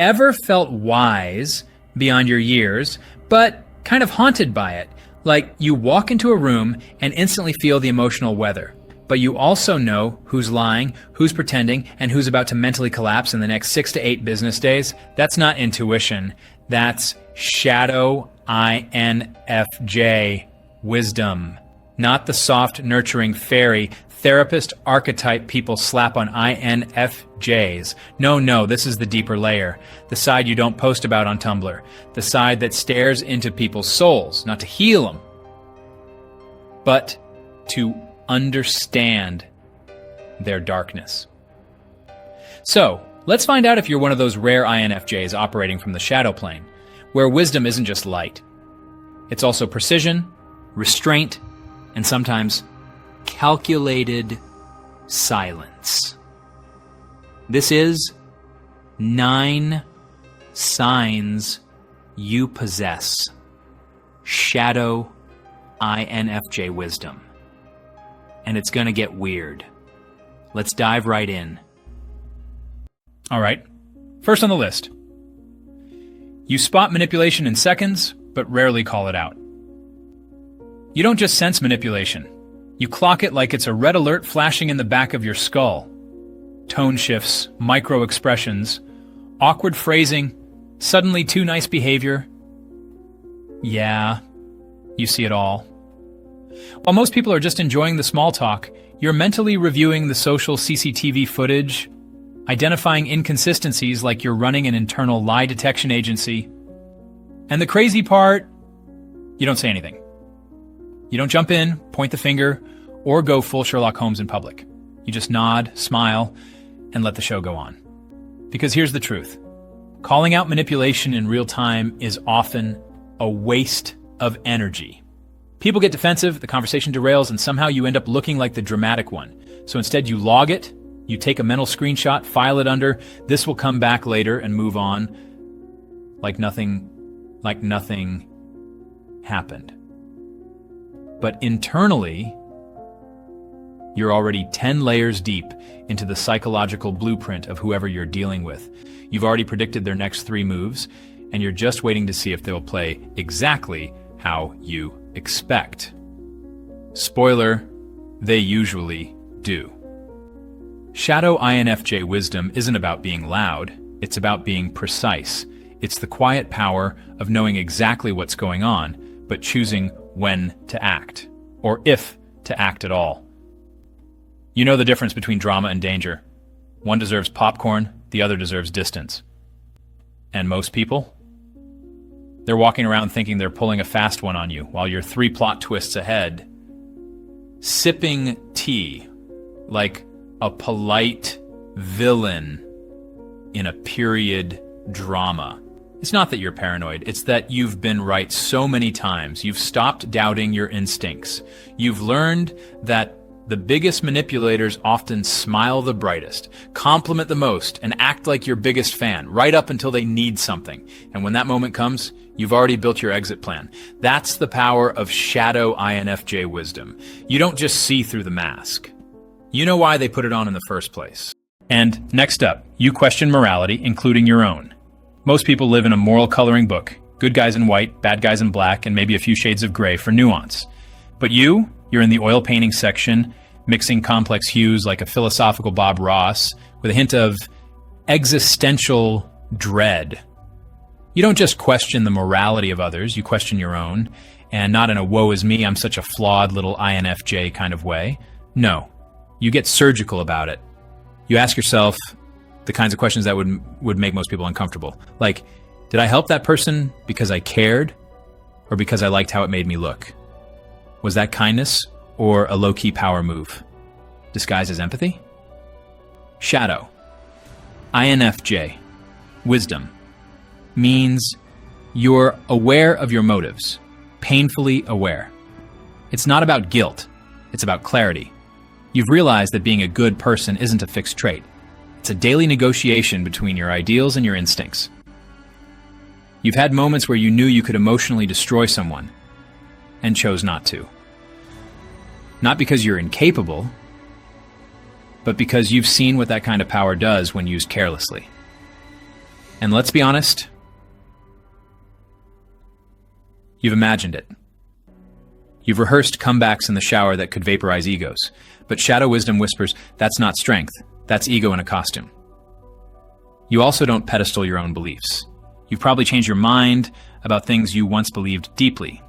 ever felt wise beyond your years, but kind of haunted by it? Like you walk into a room and instantly feel the emotional weather, but you also know who's lying, who's pretending, and who's about to mentally collapse in the next 6 to 8 business days. That's not intuition. That's shadow INFJ wisdom. Not the soft, nurturing fairy therapist archetype people slap on INFJs. No, this is the deeper layer. The side you don't post about on Tumblr. The side that stares into people's souls, not to heal them, but to understand their darkness. So, let's find out if you're one of those rare INFJs operating from the shadow plane, where wisdom isn't just light. It's also precision, restraint, and sometimes calculated silence. This is 9 signs you possess shadow INFJ wisdom. And it's gonna get weird. Let's dive right in. All right, first on the list. You spot manipulation in seconds, but rarely call it out. You don't just sense manipulation. You clock it like it's a red alert flashing in the back of your skull. Tone shifts, micro expressions, awkward phrasing, suddenly too nice behavior. Yeah, you see it all. While most people are just enjoying the small talk, you're mentally reviewing the social CCTV footage, identifying inconsistencies like you're running an internal lie detection agency. And the crazy part, you don't say anything. You don't jump in, point the finger, or go full Sherlock Holmes in public. You just nod, smile, and let the show go on. Because here's the truth. Calling out manipulation in real time is often a waste of energy. People get defensive, the conversation derails, and somehow you end up looking like the dramatic one. So instead you log it, you take a mental screenshot, file it under, this will come back later, and move on like nothing happened. But internally, you're already 10 layers deep into the psychological blueprint of whoever you're dealing with. You've already predicted their next 3 moves, and you're just waiting to see if they'll play exactly how you expect. Spoiler, they usually do. Shadow INFJ wisdom isn't about being loud, it's about being precise. It's the quiet power of knowing exactly what's going on, but choosing when to act, or if to act at all. You know the difference between drama and danger. One deserves popcorn, the other deserves distance. And most people? They're walking around thinking they're pulling a fast one on you, while you're 3 plot twists ahead, sipping tea like a polite villain in a period drama. It's not that you're paranoid, it's that you've been right so many times. You've stopped doubting your instincts. You've learned that the biggest manipulators often smile the brightest, compliment the most, and act like your biggest fan, right up until they need something. And when that moment comes, you've already built your exit plan. That's the power of shadow INFJ wisdom. You don't just see through the mask. You know why they put it on in the first place. And next up, you question morality, including your own. Most people live in a moral coloring book. Good guys in white, bad guys in black, and maybe a few shades of gray for nuance. But you're in the oil painting section, mixing complex hues like a philosophical Bob Ross with a hint of existential dread. You don't just question the morality of others, you question your own, and not in a woe is me, I'm such a flawed little INFJ kind of way. No, you get surgical about it. You ask yourself the kinds of questions that would make most people uncomfortable. Like, did I help that person because I cared or because I liked how it made me look? Was that kindness or a low-key power move disguised as empathy? Shadow, INFJ, wisdom, means you're aware of your motives, painfully aware. It's not about guilt, it's about clarity. You've realized that being a good person isn't a fixed trait. It's a daily negotiation between your ideals and your instincts. You've had moments where you knew you could emotionally destroy someone and chose not to. Not because you're incapable, but because you've seen what that kind of power does when used carelessly. And let's be honest, you've imagined it. You've rehearsed comebacks in the shower that could vaporize egos. But Shadow Wisdom whispers, that's not strength, that's ego in a costume. You also don't pedestal your own beliefs. You've probably changed your mind about things you once believed deeply.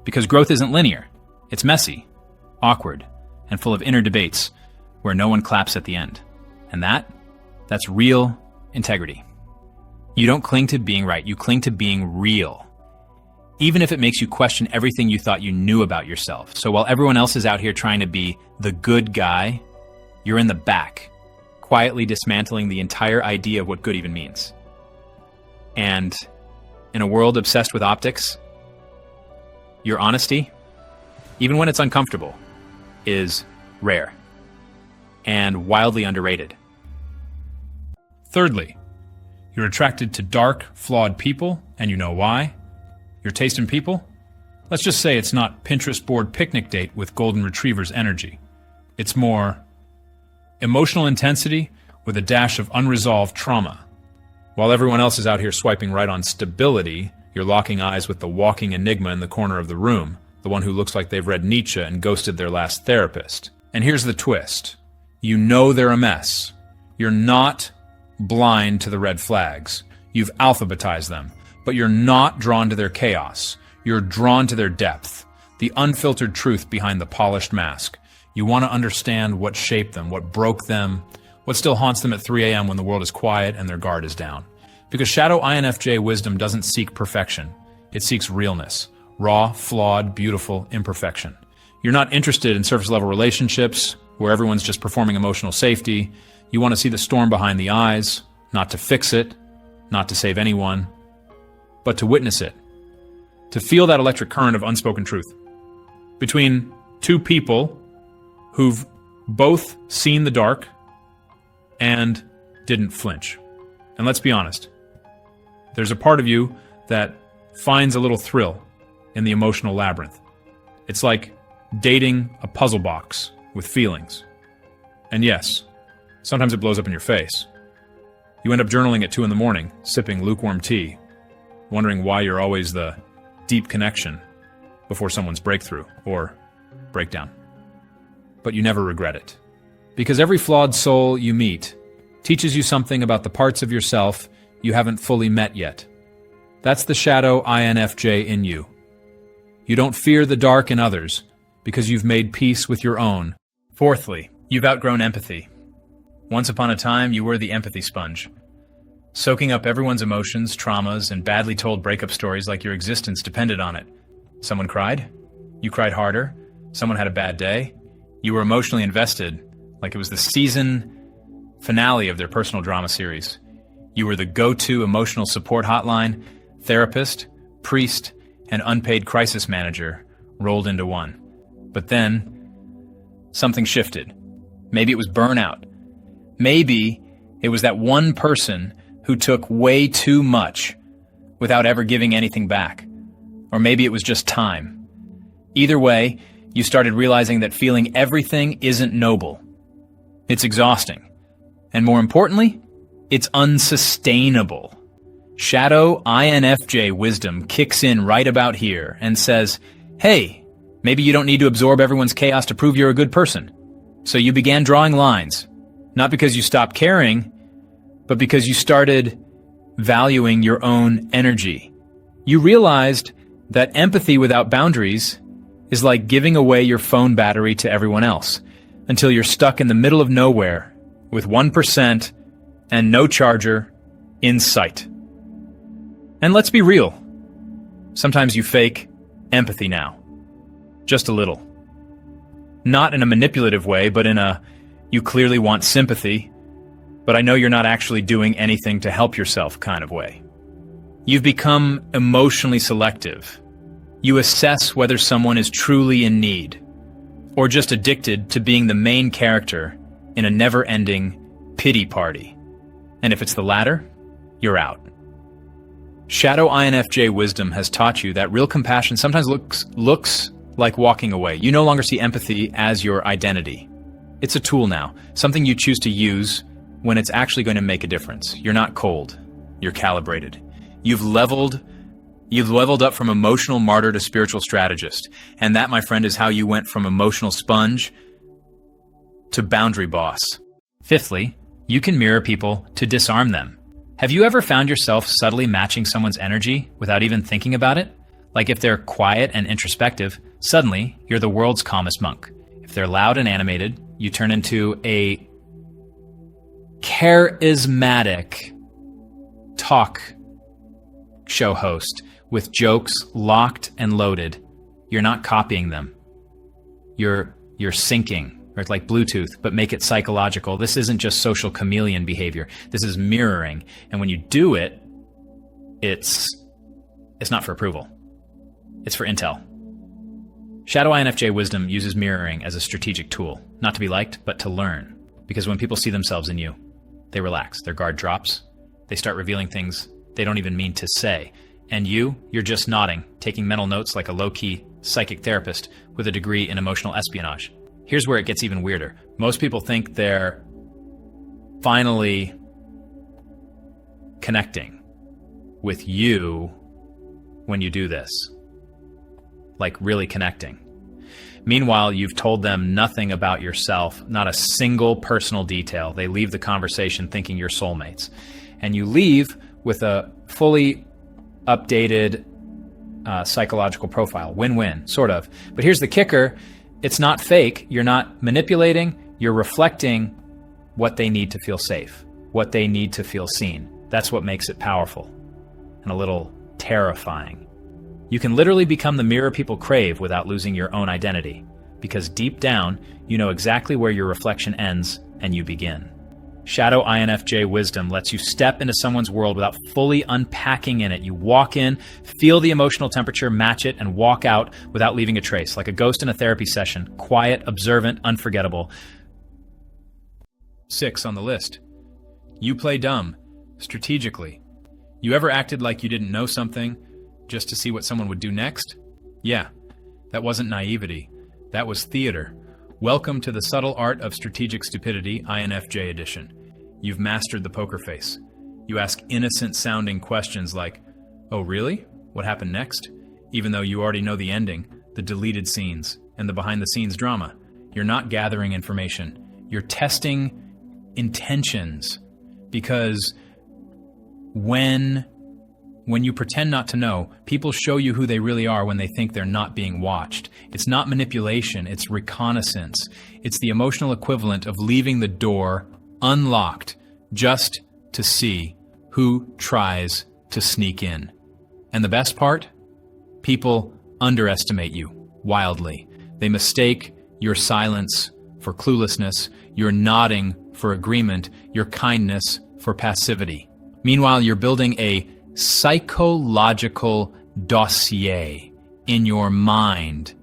Because growth isn't linear. It's messy, awkward, and full of inner debates where no one claps at the end. And that's real integrity. You don't cling to being right, you cling to being real. Even if it makes you question everything you thought you knew about yourself. So while everyone else is out here trying to be the good guy, you're in the back, quietly dismantling the entire idea of what good even means. And in a world obsessed with optics, your honesty, even when it's uncomfortable, is rare and wildly underrated. Thirdly, you're attracted to dark, flawed people, and you know why. Your taste in people? Let's just say it's not Pinterest board picnic date with golden retriever's energy. It's more emotional intensity with a dash of unresolved trauma. While everyone else is out here swiping right on stability, you're locking eyes with the walking enigma in the corner of the room, the one who looks like they've read Nietzsche and ghosted their last therapist. And here's the twist. You know they're a mess. You're not blind to the red flags. You've alphabetized them. But you're not drawn to their chaos. You're drawn to their depth, the unfiltered truth behind the polished mask. You want to understand what shaped them, what broke them, what still haunts them at 3 a.m. when the world is quiet and their guard is down. Because Shadow INFJ Wisdom doesn't seek perfection. It seeks realness. Raw, flawed, beautiful imperfection. You're not interested in surface-level relationships where everyone's just performing emotional safety. You want to see the storm behind the eyes, not to fix it, not to save anyone, but to witness it, to feel that electric current of unspoken truth between two people who've both seen the dark and didn't flinch. And let's be honest, there's a part of you that finds a little thrill in the emotional labyrinth. It's like dating a puzzle box with feelings. And yes, sometimes it blows up in your face. You end up journaling at 2 a.m, sipping lukewarm tea, wondering why you're always the deep connection before someone's breakthrough or breakdown. But you never regret it. Because every flawed soul you meet teaches you something about the parts of yourself you haven't fully met yet. That's the Shadow INFJ in you. You don't fear the dark in others because you've made peace with your own. Fourthly, you've outgrown empathy. Once upon a time, you were the empathy sponge, soaking up everyone's emotions, traumas, and badly told breakup stories like your existence depended on it. Someone cried, you cried harder. Someone had a bad day, you were emotionally invested, like it was the season finale of their personal drama series. You were the go-to emotional support hotline, therapist, priest, and unpaid crisis manager rolled into one. But then, something shifted. Maybe it was burnout. Maybe it was that one person who took way too much without ever giving anything back. Or maybe it was just time. Either way, you started realizing that feeling everything isn't noble. It's exhausting. And more importantly, it's unsustainable. Shadow INFJ Wisdom kicks in right about here and says, hey, maybe you don't need to absorb everyone's chaos to prove you're a good person. So you began drawing lines, not because you stopped caring, but because you started valuing your own energy. You realized that empathy without boundaries is like giving away your phone battery to everyone else until you're stuck in the middle of nowhere with 1% and no charger in sight. And let's be real. Sometimes you fake empathy now. Just a little. Not in a manipulative way, but in a, you clearly want sympathy, but I know you're not actually doing anything to help yourself kind of way. You've become emotionally selective. You assess whether someone is truly in need, or just addicted to being the main character in a never-ending pity party. And if it's the latter, you're out. Shadow INFJ Wisdom has taught you that real compassion sometimes looks like walking away. You no longer see empathy as your identity. It's a tool now, something you choose to use when it's actually going to make a difference. You're not cold. You're calibrated. You've leveled up from emotional martyr to spiritual strategist. And that, my friend, is how you went from emotional sponge to boundary boss. Fifthly, you can mirror people to disarm them. Have you ever found yourself subtly matching someone's energy without even thinking about it? Like if they're quiet and introspective, suddenly you're the world's calmest monk. If they're loud and animated, you turn into a charismatic talk show host with jokes locked and loaded. You're not copying them. You're syncing, or it's like Bluetooth, but make it psychological. This isn't just social chameleon behavior. This is mirroring. And when you do it, it's not for approval. It's for intel. Shadow INFJ Wisdom uses mirroring as a strategic tool, not to be liked, but to learn. Because when people see themselves in you, they relax, their guard drops, they start revealing things they don't even mean to say. And you're just nodding, taking mental notes like a low-key psychic therapist with a degree in emotional espionage. Here's where it gets even weirder. Most people think they're finally connecting with you when you do this. Like really connecting. Meanwhile, you've told them nothing about yourself, not a single personal detail. They leave the conversation thinking you're soulmates. And you leave with a fully updated psychological profile. Win-win, sort of. But here's the kicker. It's not fake. You're not manipulating. You're reflecting what they need to feel safe, what they need to feel seen. That's what makes it powerful and a little terrifying. You can literally become the mirror people crave without losing your own identity, because deep down, you know exactly where your reflection ends and you begin. Shadow INFJ Wisdom lets you step into someone's world without fully unpacking in it. You walk in, feel the emotional temperature, match it, and walk out without leaving a trace, like a ghost in a therapy session, quiet, observant, unforgettable. 6 on the list. You play dumb, strategically. You ever acted like you didn't know something just to see what someone would do next? Yeah, that wasn't naivety. That was theater. Welcome to the subtle art of strategic stupidity, INFJ edition. You've mastered the poker face. You ask innocent-sounding questions like, "Oh, really? What happened next?" Even though you already know the ending, the deleted scenes, and the behind-the-scenes drama. You're not gathering information. You're testing intentions. Because when you pretend not to know, people show you who they really are when they think they're not being watched. It's not manipulation, it's reconnaissance. It's the emotional equivalent of leaving the door unlocked just to see who tries to sneak in. And the best part? People underestimate you wildly. They mistake your silence for cluelessness, your nodding for agreement, your kindness for passivity. Meanwhile, you're building a psychological dossier in your mind,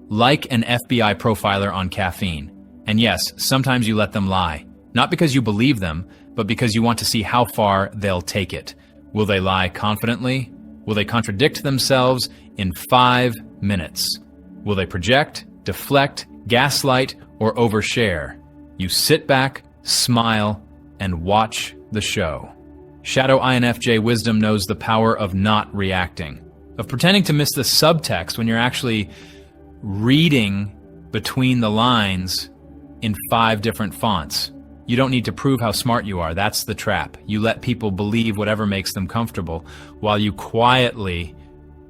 like an FBI profiler on caffeine. And yes, sometimes you let them lie, not because you believe them, but because you want to see how far they'll take it. Will they lie confidently? Will they contradict themselves in 5 minutes? Will they project, deflect, gaslight, or overshare? You sit back, smile, and watch the show. Shadow INFJ Wisdom knows the power of not reacting, of pretending to miss the subtext when you're actually reading between the lines in 5 different fonts. You don't need to prove how smart you are. That's the trap. You let people believe whatever makes them comfortable while you quietly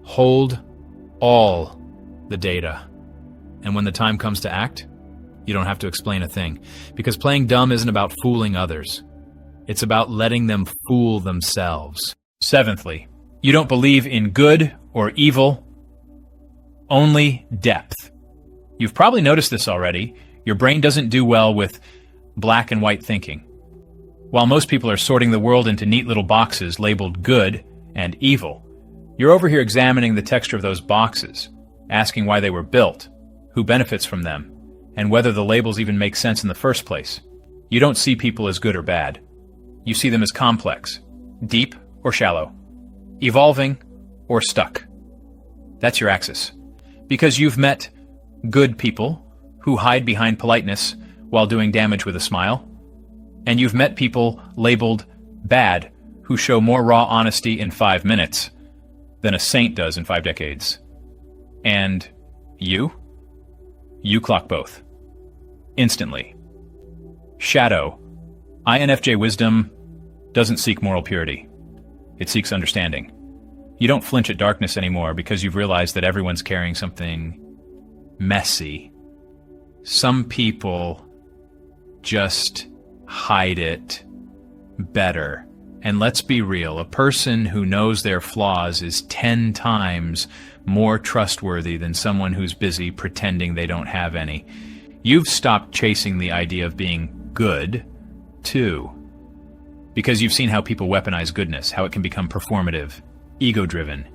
hold all the data. And when the time comes to act, you don't have to explain a thing. Because playing dumb isn't about fooling others. It's about letting them fool themselves. 7thly, you don't believe in good or evil, only depth. You've probably noticed this already. Your brain doesn't do well with black and white thinking. While most people are sorting the world into neat little boxes labeled good and evil, you're over here examining the texture of those boxes, asking why they were built, who benefits from them, and whether the labels even make sense in the first place. You don't see people as good or bad. You see them as complex, deep or shallow, evolving or stuck. That's your axis. Because you've met good people who hide behind politeness while doing damage with a smile, and you've met people labeled bad who show more raw honesty in 5 minutes than a saint does in 5 decades. And you clock both. Instantly. Shadow, INFJ Wisdom, doesn't seek moral purity. It seeks understanding. You don't flinch at darkness anymore because you've realized that everyone's carrying something messy. Some people just hide it better. And let's be real, a person who knows their flaws is 10 times more trustworthy than someone who's busy pretending they don't have any. You've stopped chasing the idea of being good, too. Because you've seen how people weaponize goodness, how it can become performative, ego-driven,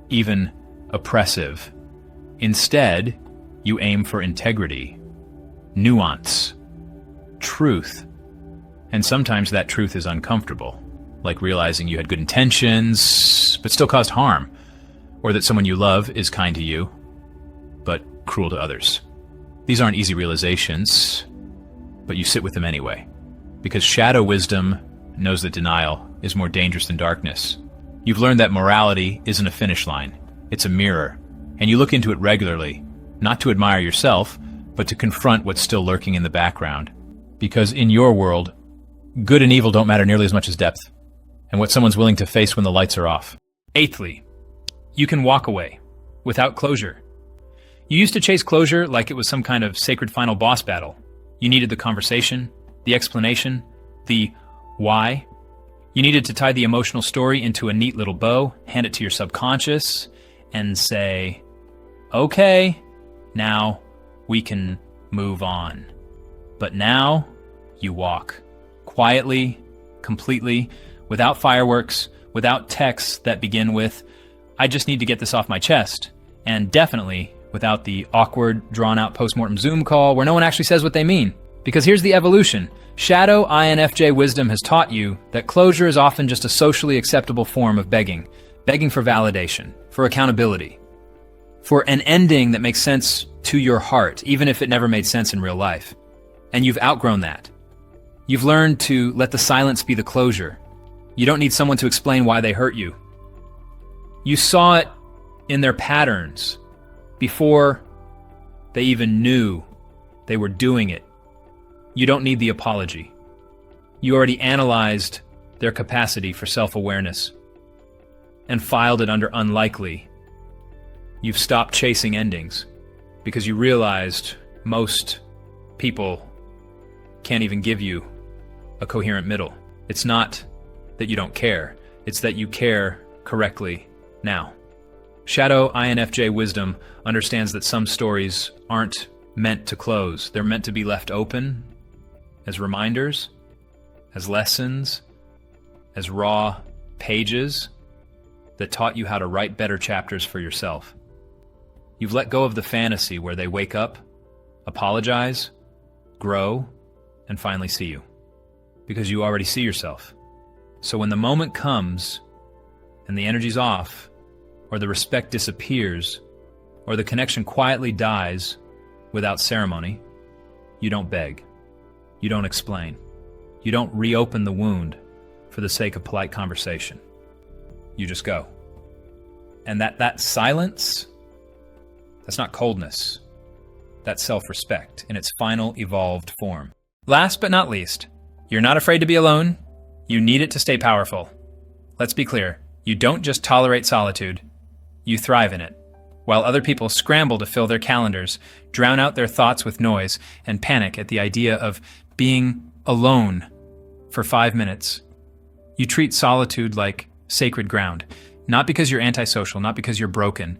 even oppressive. Instead, you aim for integrity, nuance, truth. And sometimes that truth is uncomfortable, like realizing you had good intentions, but still caused harm, or that someone you love is kind to you, but cruel to others. These aren't easy realizations, but you sit with them anyway, because shadow wisdom knows that denial is more dangerous than darkness. You've learned that morality isn't a finish line, it's a mirror, and you look into it regularly, not to admire yourself, but to confront what's still lurking in the background. Because in your world, good and evil don't matter nearly as much as depth, and what someone's willing to face when the lights are off. Eighthly, you can walk away without closure. You used to chase closure like it was some kind of sacred final boss battle. You needed the conversation, the explanation, the why. You needed to tie the emotional story into a neat little bow, hand it to your subconscious, and say, okay, now we can move on. But now you walk quietly, completely, without fireworks, without texts that begin with, I just need to get this off my chest, and definitely without the awkward, drawn-out postmortem Zoom call where no one actually says what they mean. Because here's the evolution. Shadow INFJ wisdom has taught you that closure is often just a socially acceptable form of begging for validation, for accountability, for an ending that makes sense to your heart, even if it never made sense in real life. And you've outgrown that. You've learned to let the silence be the closure. You don't need someone to explain why they hurt you. You saw it in their patterns before they even knew they were doing it. You don't need the apology. You already analyzed their capacity for self-awareness and filed it under unlikely. You've stopped chasing endings because you realized most people can't even give you a coherent middle. It's not that you don't care, it's that you care correctly now. Shadow INFJ wisdom understands that some stories aren't meant to close. They're meant to be left open as reminders, as lessons, as raw pages that taught you how to write better chapters for yourself. You've let go of the fantasy where they wake up, apologize, grow, and finally see you. Because you already see yourself. So when the moment comes and the energy's off, or the respect disappears, or the connection quietly dies without ceremony, you don't beg. You don't explain. You don't reopen the wound for the sake of polite conversation. You just go. And that silence, that's not coldness. That's self-respect in its final evolved form. Last but not least, you're not afraid to be alone. You need it to stay powerful. Let's be clear. You don't just tolerate solitude. You thrive in it. While other people scramble to fill their calendars, drown out their thoughts with noise, and panic at the idea of being alone for 5 minutes, you treat solitude like sacred ground. Not because you're antisocial, not because you're broken,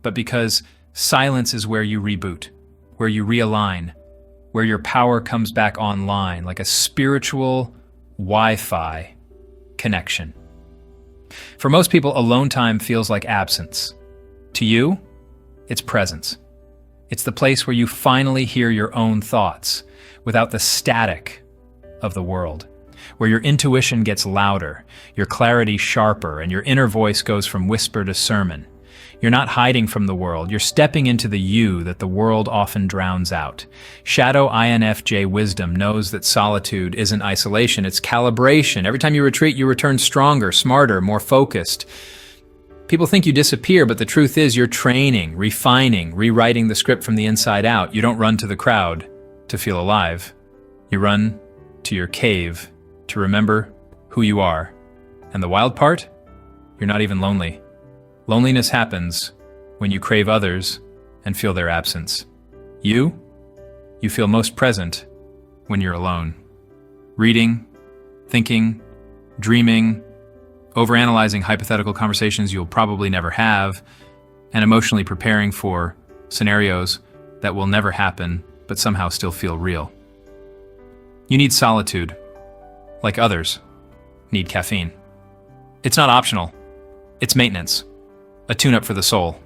but because silence is where you reboot, where you realign, where your power comes back online, like a spiritual Wi-Fi connection. For most people, alone time feels like absence. To you, it's presence. It's the place where you finally hear your own thoughts without the static of the world, where your intuition gets louder, your clarity sharper, and your inner voice goes from whisper to sermon. You're not hiding from the world. You're stepping into the you that the world often drowns out. Shadow INFJ wisdom knows that solitude isn't isolation, it's calibration. Every time you retreat, you return stronger, smarter, more focused. People think you disappear, but the truth is you're training, refining, rewriting the script from the inside out. You don't run to the crowd to feel alive. You run to your cave to remember who you are. And the wild part? You're not even lonely. Loneliness happens when you crave others and feel their absence. You feel most present when you're alone. Reading, thinking, dreaming, overanalyzing hypothetical conversations you'll probably never have, and emotionally preparing for scenarios that will never happen but somehow still feel real. You need solitude, like others need caffeine. It's not optional. It's maintenance, a tune-up for the soul.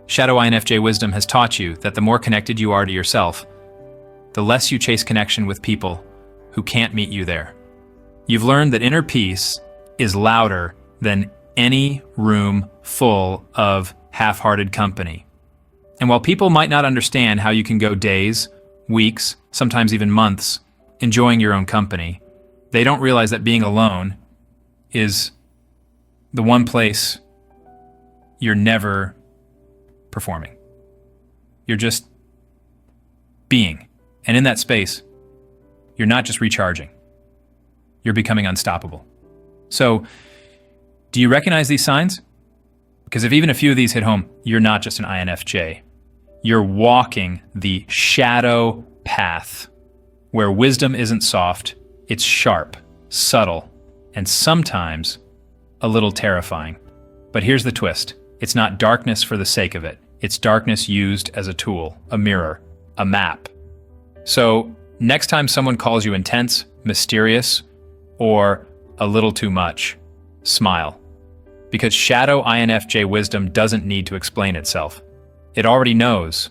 Shadow INFJ wisdom has taught you that the more connected you are to yourself, the less you chase connection with people who can't meet you there. You've learned that inner peace is louder than any room full of half-hearted company. And while people might not understand how you can go days, weeks, sometimes even months, enjoying your own company, they don't realize that being alone is the one place you're never performing. You're just being. And in that space, you're not just recharging. You're becoming unstoppable. So, do you recognize these signs? Because if even a few of these hit home, you're not just an INFJ. You're walking the shadow path where wisdom isn't soft, it's sharp, subtle, and sometimes a little terrifying. But here's the twist. It's not darkness for the sake of it. It's darkness used as a tool, a mirror, a map. So next time someone calls you intense, mysterious, or a little too much, smile. Because shadow INFJ wisdom doesn't need to explain itself. It already knows